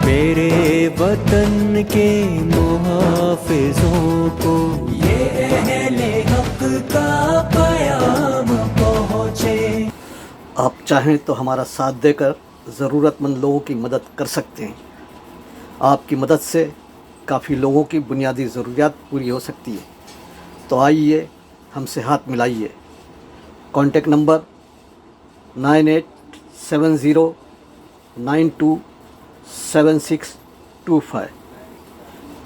میرے وطن کے محافظوں کو یہ اہل حق کا پیام پہنچے۔ آپ چاہیں تو ہمارا ساتھ دے کر ضرورت مند لوگوں کی مدد کر سکتے ہیں۔ آپ کی مدد سے کافی لوگوں کی بنیادی ضروریات پوری ہو سکتی ہے، تو آئیے ہم سے ہاتھ ملائیے۔ Contact number 9870927625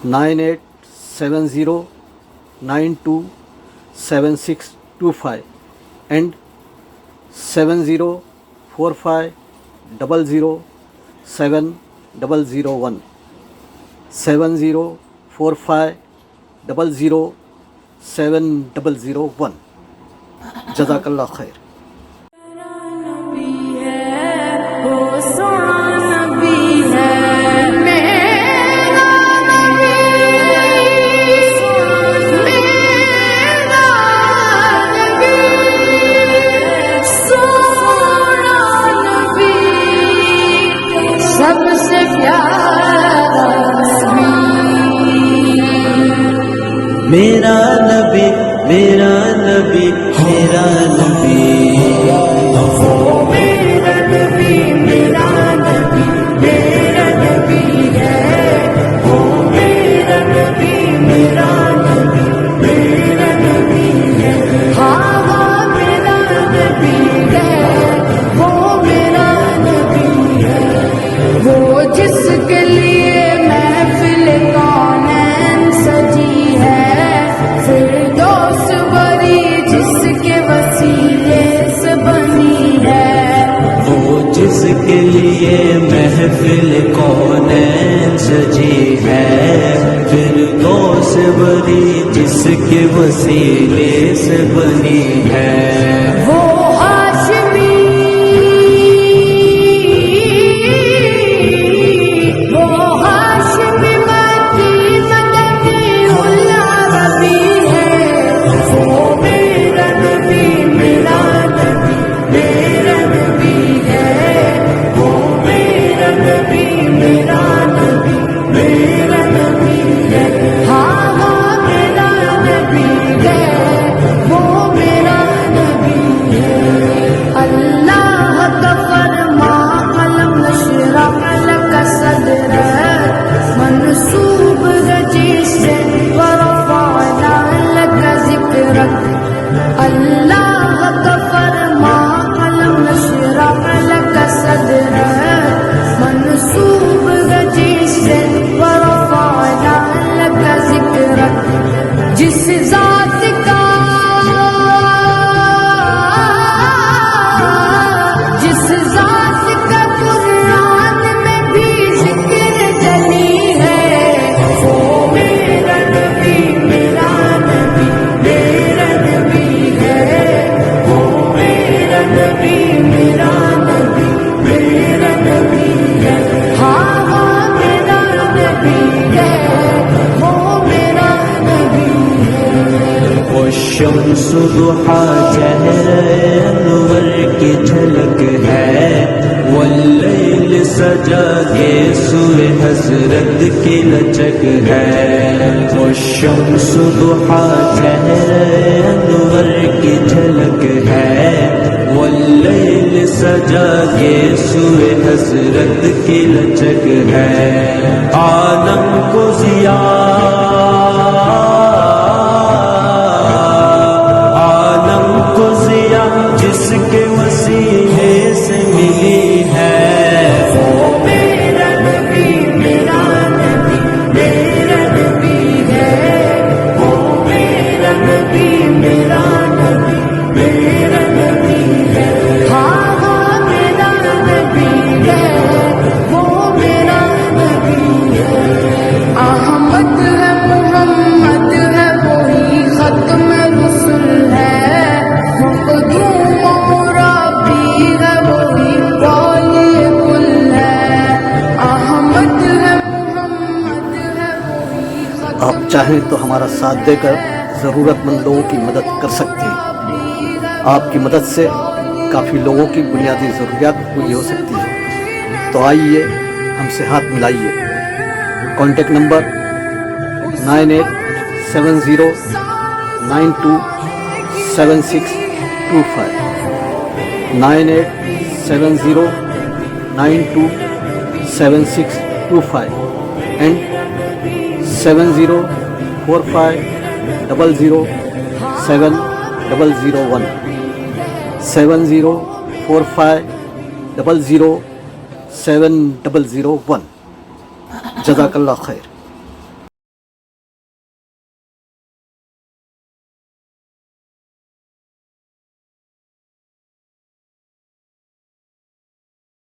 9870927625 and 7045007001 7045007001۔ جزاک اللہ خیر۔ میرا نبی میرا نبی میرا نبی، میرا نبی میرا نبی میرا نبی ہے، وہ میرا نبی میرا نبی میرا نبی ہے، ہاں ہاں میرا نبی ہے، وہ میرا نبی ہے، وہ جس کے لیے محفل کونین سجی ہے، فردوس بری جس کے وسیلے سے بنی ہے، وہ جس کے لیے محفل کونین سجی ہے، فردوس بری جس کے وسیلے سے بنی ہے، وہ ہاشمی شمس ضحا چہر انور کی جھلک ہے، واللیل سجا کے سوئے حضرت کی لچک ہے، وہ شمس ضحا چہر انور کی جھلک ہے، واللیل سجا کے سوئے حضرت کی لچک ہے، عالم کو ضیا جس کے وسیلے سے ملی ہے، وہ میرا نبی میرا نبی میرا نبی ہے، وہ میرا نبی میرا نبی میرا نبی ہے، ہاں ہاں میرا نبی ہے، وہ میرا نبی ہے، احمد ہے محمد ہے وہی ختم رسول ہے، آپ چاہیں تو ہمارا ساتھ دے کر ضرورت مند لوگوں کی مدد کر سکتے ہیں۔ آپ کی مدد سے کافی لوگوں کی بنیادی ضروریات پوری ہو سکتی ہے، تو آئیے ہم سے ہاتھ ملائیے. Contact number 9870927625 9870927625 and 7045007001 7045007001. جزاک اللہ خیر.